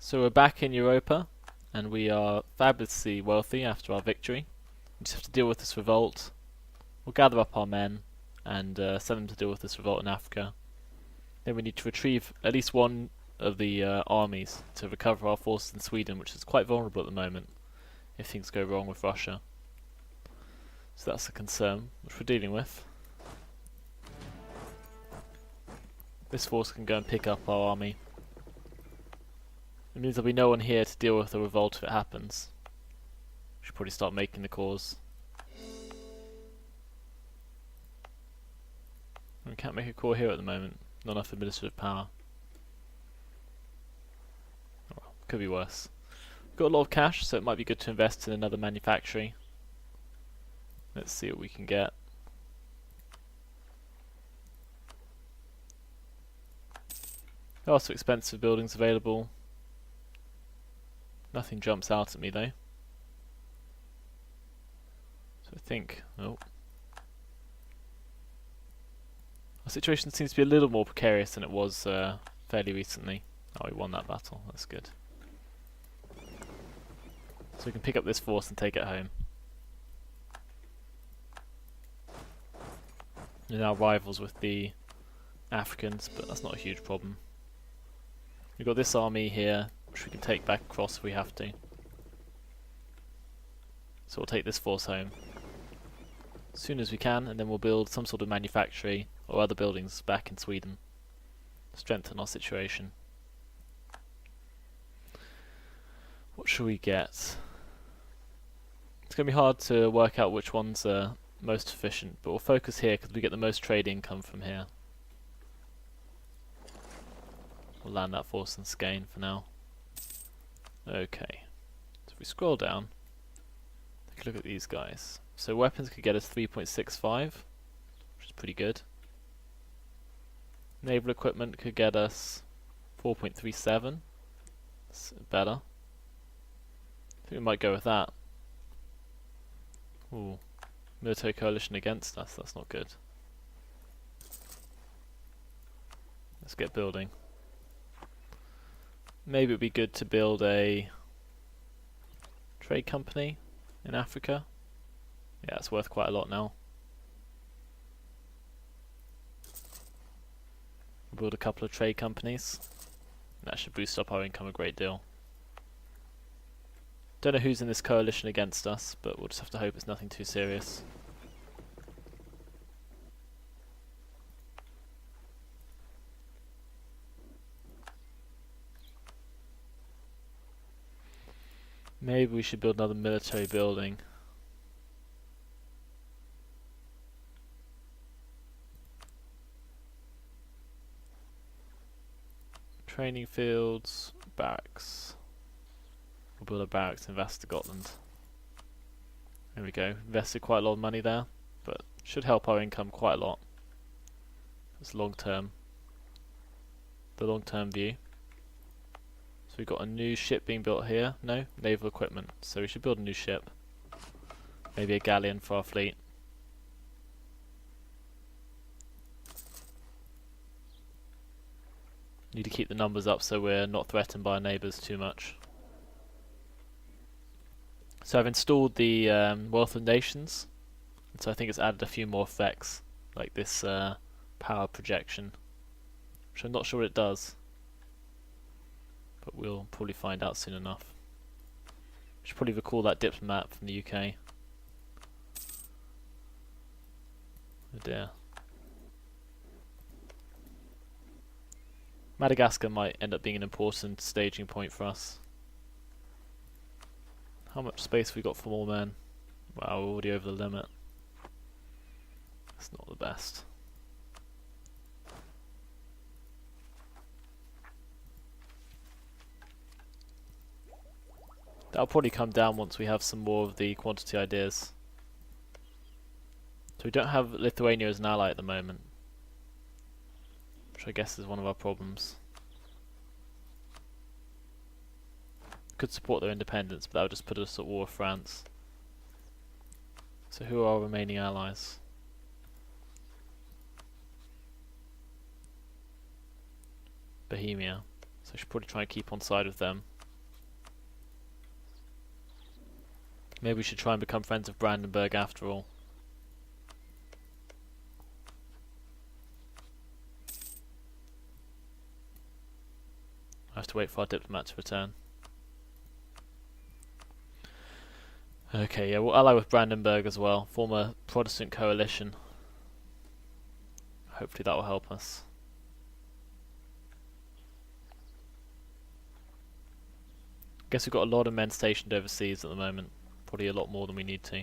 So we're back in Europa, and we are fabulously wealthy after our victory. We just have to deal with this revolt. We'll gather up our men and send them to deal with this revolt in Africa. Then we need to retrieve at least one of the armies to recover our forces in Sweden, which is quite vulnerable at the moment if things go wrong with Russia. So that's a concern which we're dealing with. This force can go and pick up our army. It means there'll be no one here to deal with the revolt if it happens. We should probably start making the cause. We can't make a core here at the moment. Not enough administrative power. Oh, well, could be worse. We've got a lot of cash, so it might be good to invest in another manufactory. Let's see what we can get. There are some expensive buildings available. Nothing jumps out at me though. So I think, oh. Our situation seems to be a little more precarious than it was fairly recently. Oh, we won that battle, that's good. So we can pick up this force and take it home. We're now rivals with the Africans, but that's not a huge problem. We've got this army here, which we can take back across if we have to. So we'll take this force home as soon as we can, and then we'll build some sort of manufactory or other buildings back in Sweden. Strengthen our situation. What should we get? It's going to be hard to work out which ones are most efficient, but we'll focus here because we get the most trade income from here. We'll land that force in Skane for now. Okay, so if we scroll down, take a look at these guys. So weapons could get us 3.65, which is pretty good. Naval equipment could get us 4.37, that's better. I think we might go with that. Ooh, military coalition against us, that's not good. Let's get building. Maybe it would be good to build a trade company in Africa. Yeah, it's worth quite a lot now. We'll build a couple of trade companies. That should boost up our income a great deal. Don't know who's in this coalition against us, but we'll just have to hope it's nothing too serious. Maybe we should build another military building. Training fields, barracks. We'll build a barracks in Västergotland. There we go. Invested quite a lot of money there, but should help our income quite a lot. It's long term. The long term view. So we've got a new ship being built here. No, naval equipment. So we should build a new ship. Maybe a galleon for our fleet. Need to keep the numbers up so we're not threatened by our neighbours too much. So I've installed the Wealth of Nations. And so I think it's added a few more effects, like this power projection, which I'm not sure what it does. But we'll probably find out soon enough. Should probably recall that diplomat from the UK. Oh dear. Madagascar might end up being an important staging point for us. How much space have we got for more men? Wow, we're already over the limit. That's not the best. That'll probably come down once we have some more of the quantity ideas. So we don't have Lithuania as an ally at the moment, which I guess is one of our problems. Could support their independence, but that would just put us at war with France. So who are our remaining allies? Bohemia. So I should probably try and keep on side with them. Maybe we should try and become friends of Brandenburg after all. I have to wait for our diplomat to return. Okay, yeah, we'll ally with Brandenburg as well. Form a Protestant coalition. Hopefully that will help us. Guess we've got a lot of men stationed overseas at the moment. Probably a lot more than we need to.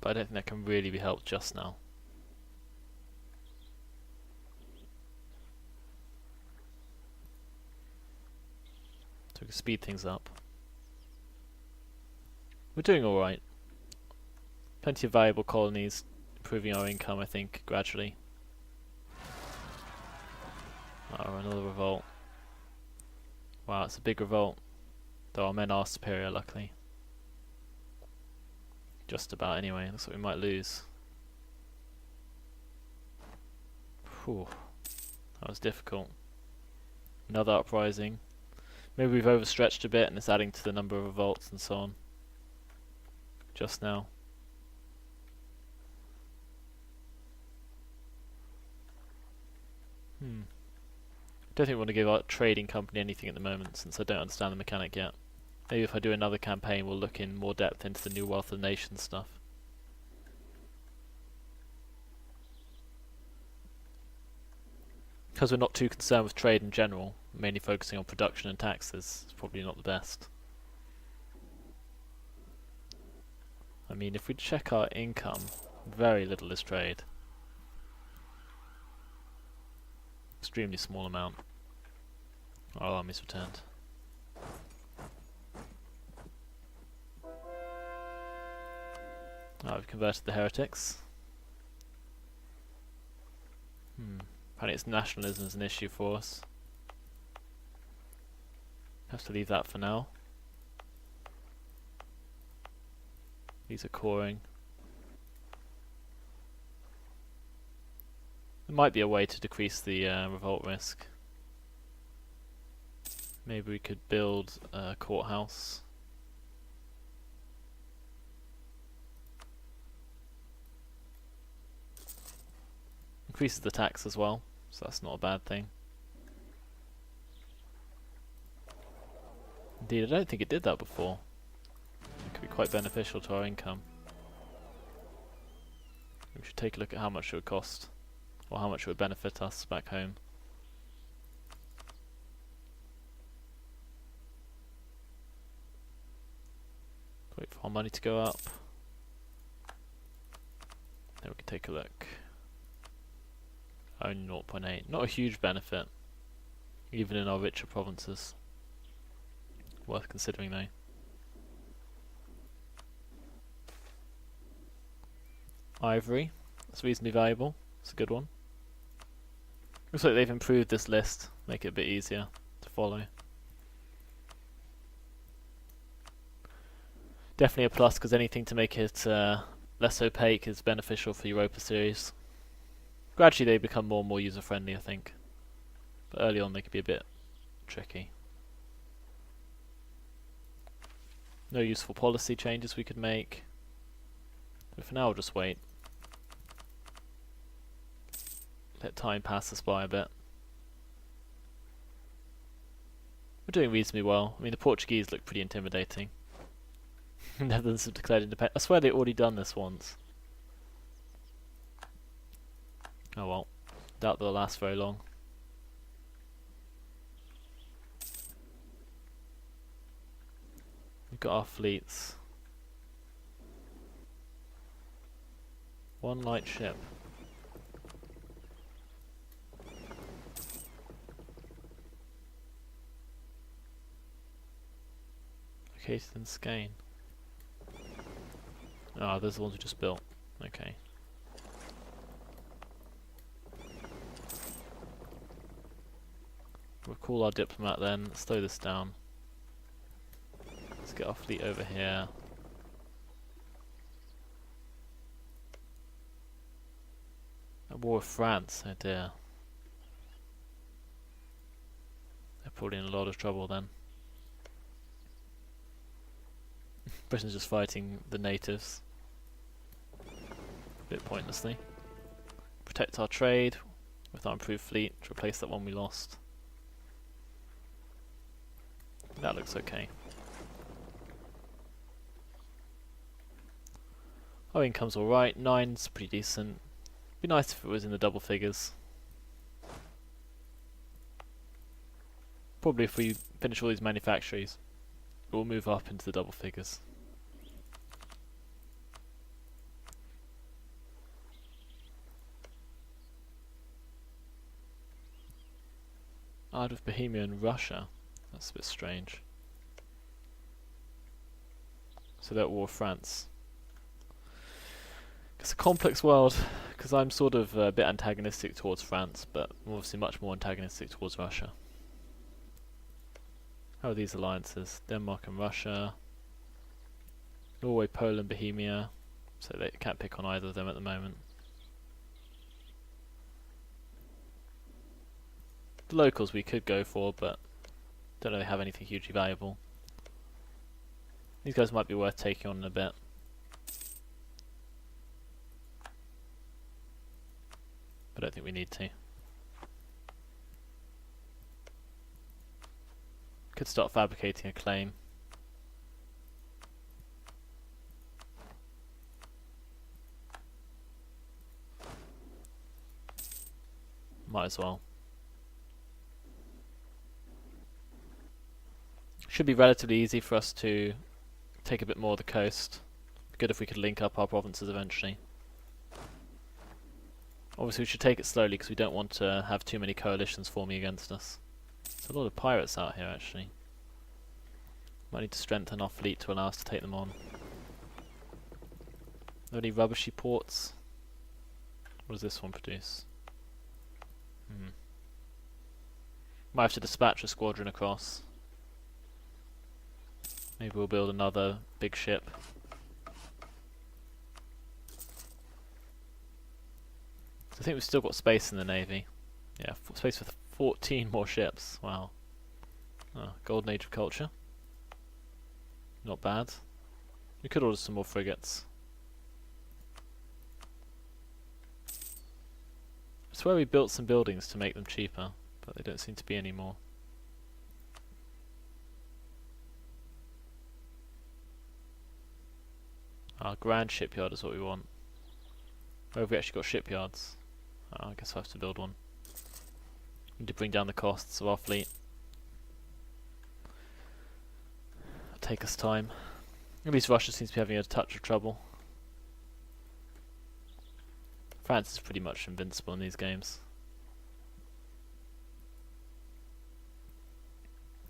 But I don't think that can really be helped just now. So we can speed things up. We're doing alright. Plenty of valuable colonies, improving our income, I think, gradually. Oh, another revolt. Wow, it's a big revolt. Though our men are superior, luckily. Just about, anyway. Looks like we might lose. Whew. That was difficult. Another uprising. Maybe we've overstretched a bit and it's adding to the number of revolts and so on. Just now. Don't think we want to give our trading company anything at the moment since I don't understand the mechanic yet. Maybe if I do another campaign we'll look in more depth into the new Wealth of Nations stuff. Because we're not too concerned with trade in general, mainly focusing on production and taxes, it's probably not the best. I mean, if we check our income, very little is trade. Extremely small amount. Our army's returned. We've converted the heretics. Apparently it's nationalism is an issue for us. Have to leave that for now. These are coring. There might be a way to decrease the revolt risk. Maybe we could build a courthouse. Increases the tax as well, so that's not a bad thing. Indeed, I don't think it did that before. It could be quite beneficial to our income. We should take a look at how much it would cost, or how much it would benefit us back home. Wait for our money to go up. Then we can take a look. Only 0.8. Not a huge benefit, even in our richer provinces. Worth considering though. Ivory. That's reasonably valuable. It's a good one. Looks like they've improved this list, make it a bit easier to follow. Definitely a plus, because anything to make it less opaque is beneficial for Europa series. Gradually they become more and more user friendly, I think. But early on they could be a bit tricky. No useful policy changes we could make. But for now we'll just wait. Let time pass us by a bit. We're doing reasonably well. I mean, the Portuguese look pretty intimidating. The Netherlands have declared independence. I swear they've already done this once. Oh well. Doubt they'll last very long. We've got our fleets. One light ship. Located in Skane. Ah, those are the ones we just built. Okay. We'll call our diplomat then. Let's slow this down. Let's get our fleet over here. At war with France, oh dear. They're probably in a lot of trouble then. Britain's just fighting the natives. A bit pointlessly. Protect our trade with our improved fleet to replace that one we lost. That looks okay. Our income's alright, 9's pretty decent. Be nice if it was in the double figures. Probably if we finish all these manufactories, it will move up into the double figures. Out of Bohemia and Russia. That's a bit strange. So they're at war with France. It's a complex world, because I'm sort of a bit antagonistic towards France, but I'm obviously much more antagonistic towards Russia. How are these alliances? Denmark and Russia. Norway, Poland, Bohemia. So they can't pick on either of them at the moment. The locals we could go for, but don't know they have anything hugely valuable. These guys might be worth taking on in a bit. But I don't think we need to. Could start fabricating a claim. Might as well. Should be relatively easy for us to take a bit more of the coast. Good if we could link up our provinces eventually. Obviously we should take it slowly because we don't want to have too many coalitions forming against us. There's a lot of pirates out here actually. Might need to strengthen our fleet to allow us to take them on. Are there any rubbishy ports? What does this one produce? Might have to dispatch a squadron across. Maybe we'll build another big ship. I think we've still got space in the navy. Yeah, space for 14 more ships. Wow. Oh, golden age of culture. Not bad. We could order some more frigates. I swear we built some buildings to make them cheaper, but they don't seem to be anymore. Our grand shipyard is what we want. Where have we actually got shipyards? Oh, I guess I have to build one. Need to bring down the costs of our fleet. It'll take us time. At least Russia seems to be having a touch of trouble. France is pretty much invincible in these games.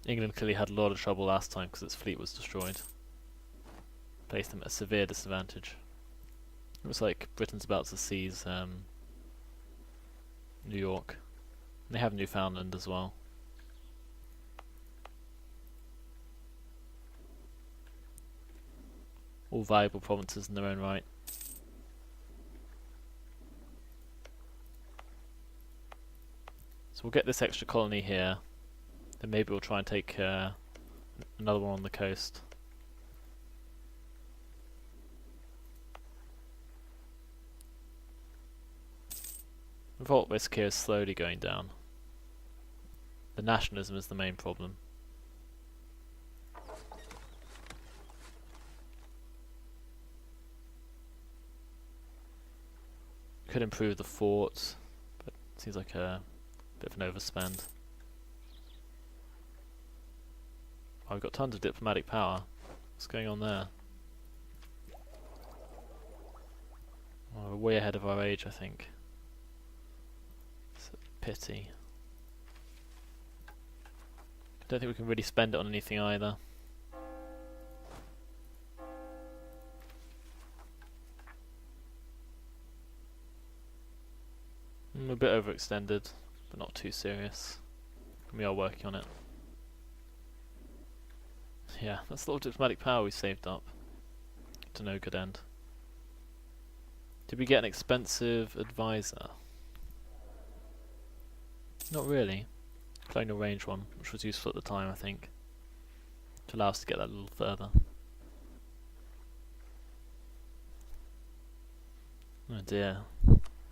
England clearly had a lot of trouble last time because its fleet was destroyed. Placed them at a severe disadvantage. It looks like Britain's about to seize New York. And they have Newfoundland as well. All valuable provinces in their own right. So we'll get this extra colony here. Then maybe we'll try and take another one on the coast. Revolt risk here is slowly going down. The nationalism is the main problem. Could improve the fort, but it seems like a bit of an overspend. Oh, we've got tons of diplomatic power. What's going on there? Oh, we're way ahead of our age, I think. It's a pity. Don't think we can really spend it on anything either. A bit overextended, but not too serious. We are working on it. Yeah, that's a lot of diplomatic power we saved up. To no good end. Did we get an expensive advisor? Not really. colonial range one, which was useful at the time, I think, to allow us to get that a little further. Oh dear.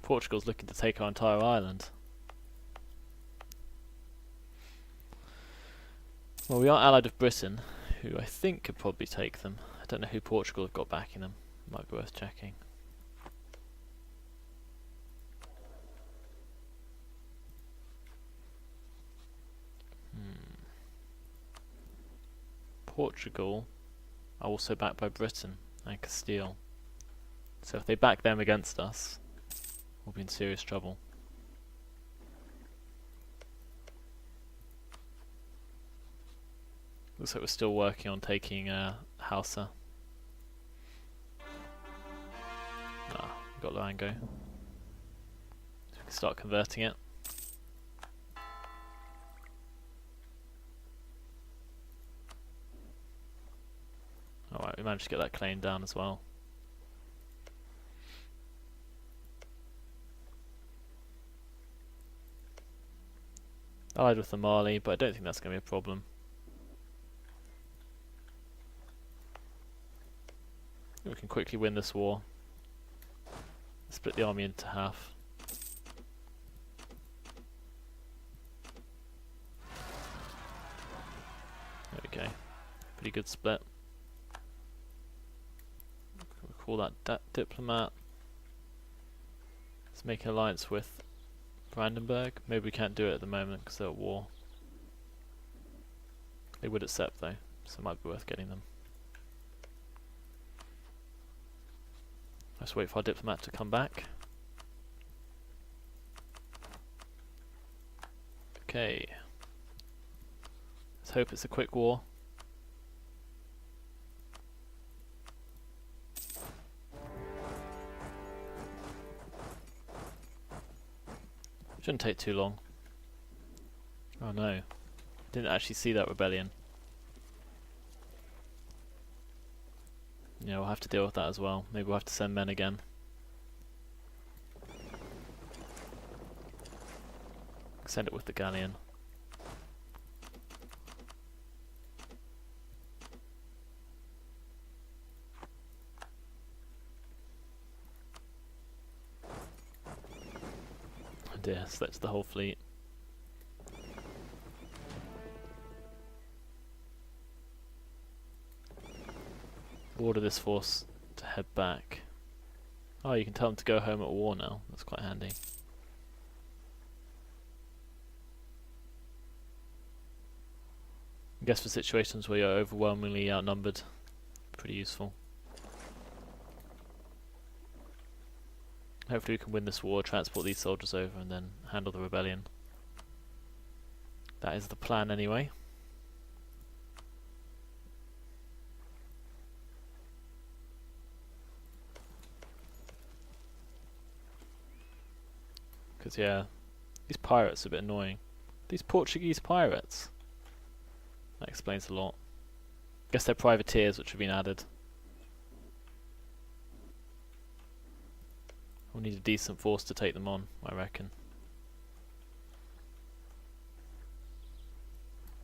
Portugal's looking to take our entire island. Well, we are allied with Britain, who I think could probably take them. I don't know who Portugal have got backing them. Might be worth checking. Portugal are also backed by Britain and Castile. So if they back them against us, we'll be in serious trouble. Looks like we're still working on taking Hausa. We've got Loango. So we can start converting it. Alright, we managed to get that claim down as well. Allied with the Mali, but I don't think that's going to be a problem. We can quickly win this war. Split the army into half. There we go. Pretty good split. We'll call that diplomat. Let's make an alliance with Brandenburg. Maybe we can't do it at the moment because they're at war. They would accept though, so it might be worth getting them. Let's wait for our diplomat to come back. Okay. Let's hope it's a quick war. Shouldn't take too long. Oh no. Didn't actually see that rebellion. Yeah, we'll have to deal with that as well. Maybe we'll have to send men again. Send it with the galleon. Oh dear, so that's the whole fleet. Order this force to head back. Oh, you can tell them to go home at war now. That's quite handy. I guess for situations where you're overwhelmingly outnumbered, pretty useful. Hopefully we can win this war, transport these soldiers over and then handle the rebellion. That is the plan anyway. Because yeah, these pirates are a bit annoying. These Portuguese pirates. That explains a lot. Guess they're privateers which have been added. We'll need a decent force to take them on, I reckon.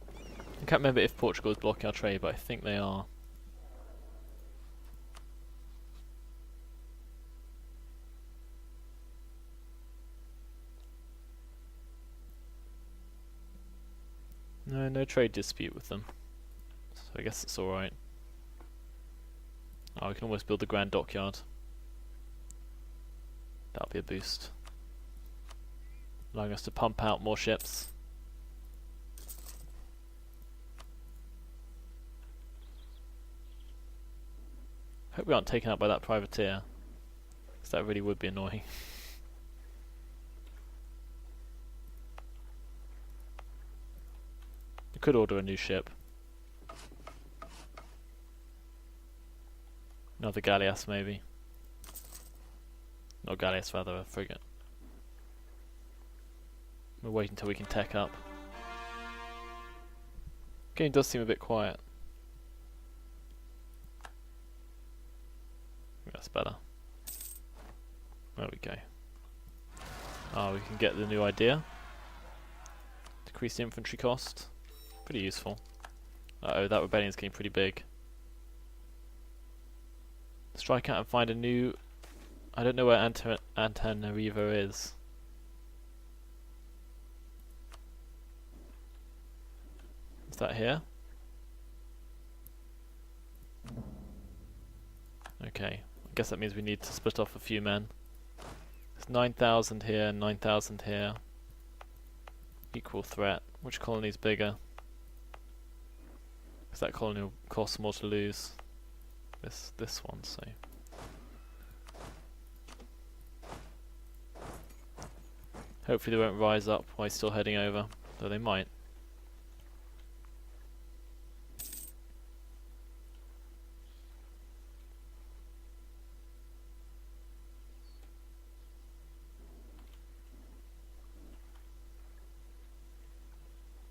I can't remember if Portugal is blocking our trade, but I think they are. No, no trade dispute with them. So I guess it's alright. Oh, we can almost build the Grand Dockyard. That'll be a boost. Allowing us to pump out more ships. Hope we aren't taken out by that privateer, because that really would be annoying. You could order a new ship. Another galleass maybe. Not galleass, rather a frigate. We'll wait until we can tech up. Game does seem a bit quiet. That's better. There we go. Oh, we can get the new idea. Decrease the infantry cost. Pretty useful. Uh-oh, that rebellion's getting pretty big. Strike out and find a new... I don't know where Antananarivo is. Is that here? Okay, I guess that means we need to split off a few men. There's 9,000 here, 9,000 here. Equal threat. Which colony's bigger? Because that colony will cost more to lose. This one, so. Hopefully they won't rise up while he's still heading over, though they might.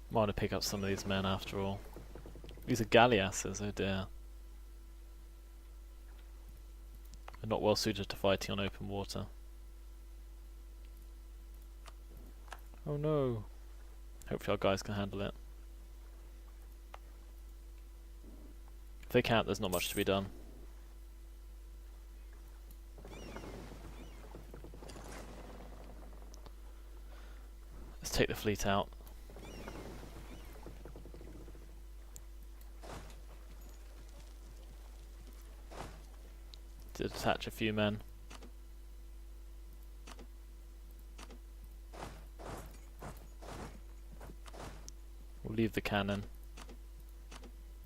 Might want to pick up some of these men after all. These are galleasses, oh dear. They're not well suited to fighting on open water. Oh no. Hopefully our guys can handle it. If they can't, there's not much to be done. Let's take the fleet out. To detach a few men. We'll leave the cannon,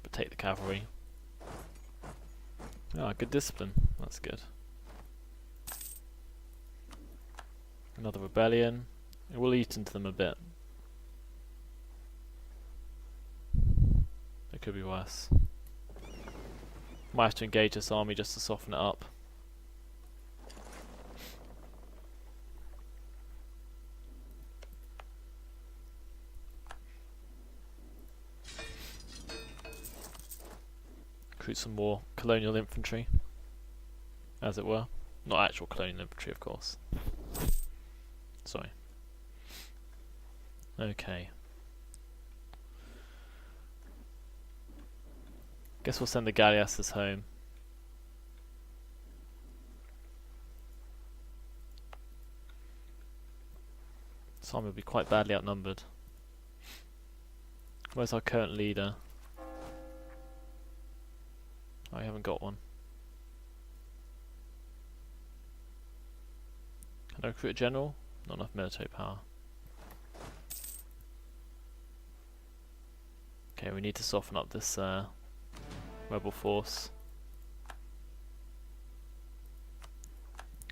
but take the cavalry. Ah, good discipline. That's good. Another rebellion. We'll eat into them a bit. It could be worse. Might have to engage this army just to soften it up. Recruit some more colonial infantry, as it were. Not actual colonial infantry, of course. Sorry. Okay. Guess we'll send the galleasses home. This army will be quite badly outnumbered. Where's our current leader? I haven't got one. Can I recruit a general? Not enough military power. Okay, we need to soften up this rebel force.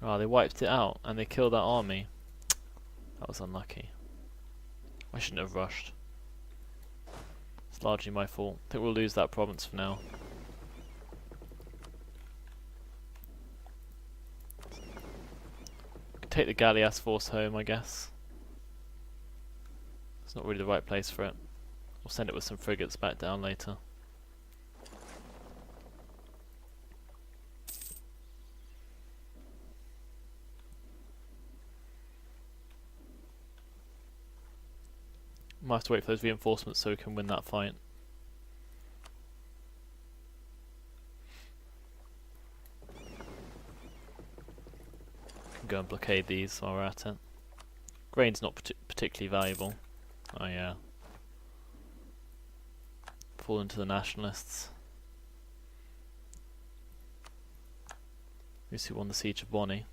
Ah, they wiped it out and they killed that army. That was unlucky. I shouldn't have rushed. It's largely my fault. I think we'll lose that province for now. Take the galleass force home, I guess. It's not really the right place for it. We'll send it with some frigates back down later. Might have to wait for those reinforcements so we can win that fight. Can go and blockade these while we're at it. Grain's not particularly valuable. Oh yeah. Fall into the nationalists. Who's who won the siege of Bonny?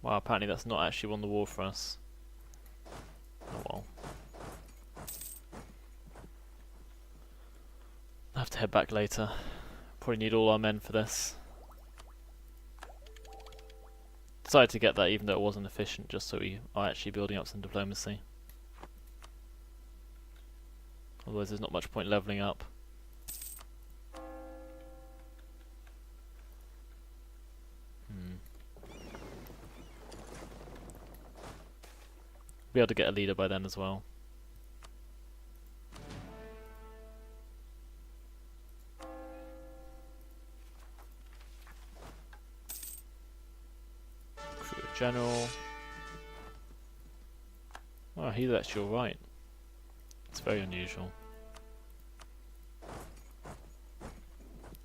Wow, apparently that's not actually won the war for us. Oh well. I'll have to head back later. Probably need all our men for this. Decided to get that even though it wasn't efficient, just so we are actually building up some diplomacy. Otherwise there's not much point levelling up. Be able to get a leader by then as well. Recruit a general. Oh, he's actually alright. It's very unusual.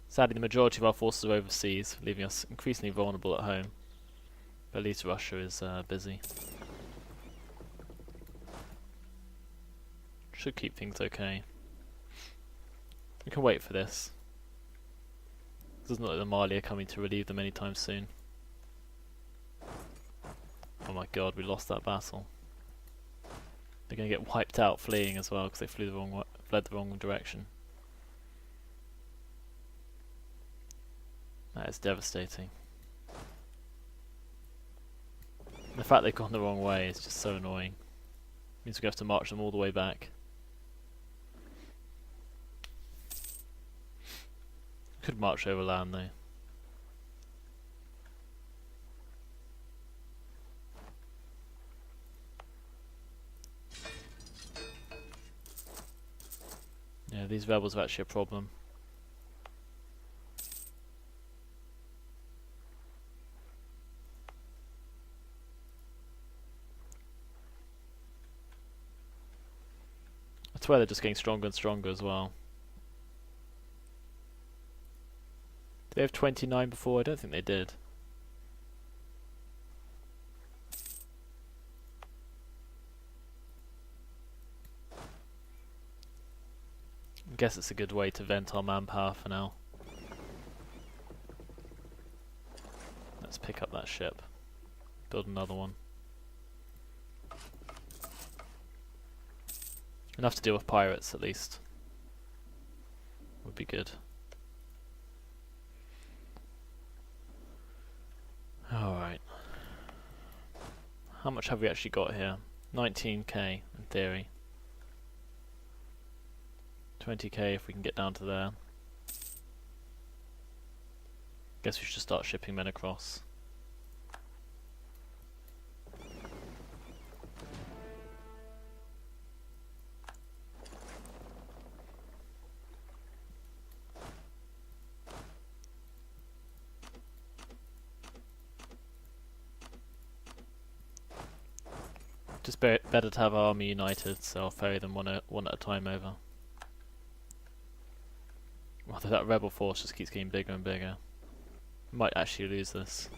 Sadly, the majority of our forces are overseas, leaving us increasingly vulnerable at home. But at least Russia is busy. Should keep things okay. We can wait for this. It doesn't look like the Mali are coming to relieve them anytime soon. Oh my god, we lost that battle. They're going to get wiped out fleeing as well because they fled the wrong direction. That is devastating. The fact they've gone the wrong way is just so annoying. It means we have to march them all the way back. Could march over land though. Yeah, these rebels are actually a problem. I swear they're just getting stronger and stronger as well. Did they have 29 before? I don't think they did. I guess it's a good way to vent our manpower for now. Let's pick up that ship. Build another one. Enough to deal with pirates at least. Would be good. Alright. How much have we actually got here? 19k in theory. 20k if we can get down to there. Guess we should start shipping men across. Just better to have our army united, so I'll ferry them one at a time over. Although that rebel force just keeps getting bigger and bigger. Might actually lose this.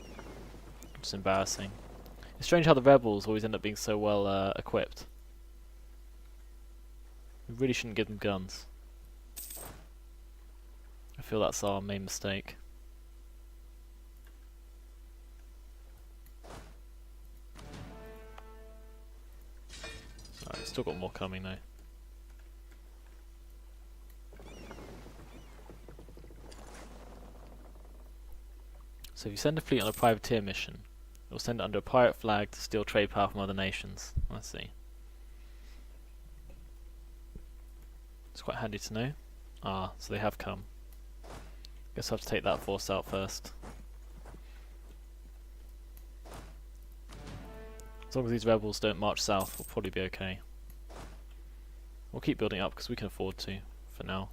It's embarrassing. It's strange how the rebels always end up being so well equipped. We really shouldn't give them guns. I feel that's our main mistake. Alright, still got more coming though. So if you send a fleet on a privateer mission, it will send it under a pirate flag to steal trade power from other nations. I see. It's quite handy to know. Ah, so they have come. Guess I'll have to take that force out first. As long as these rebels don't march south, we'll probably be okay. We'll keep building up because we can afford to, for now.